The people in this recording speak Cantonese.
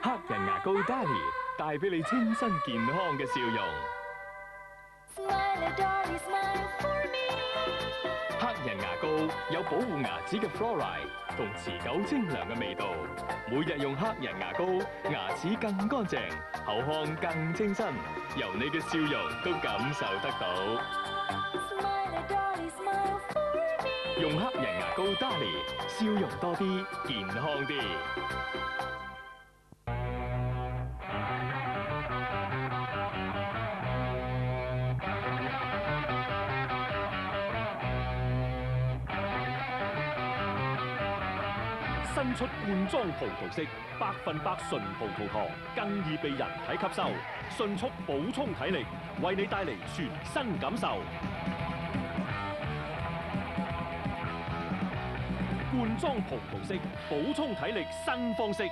黑人牙膏 Dali 帶俾你清新健康嘅笑容。Smile, Dolly, smile for me. 黑人牙膏有保護牙齒嘅 fluoride 同持久清涼嘅味道，每日用黑人牙膏，牙齒更乾淨，口腔更清新，由你嘅笑容都感受得到。Smile, Dolly, smile for me. 用黑人牙膏 Dali， 笑容多啲，健康啲。新出罐裝葡萄適100%純葡萄糖，更易被人體吸收，迅速補充體力，為你帶嚟全新感受。罐裝葡萄適補充體力新方式。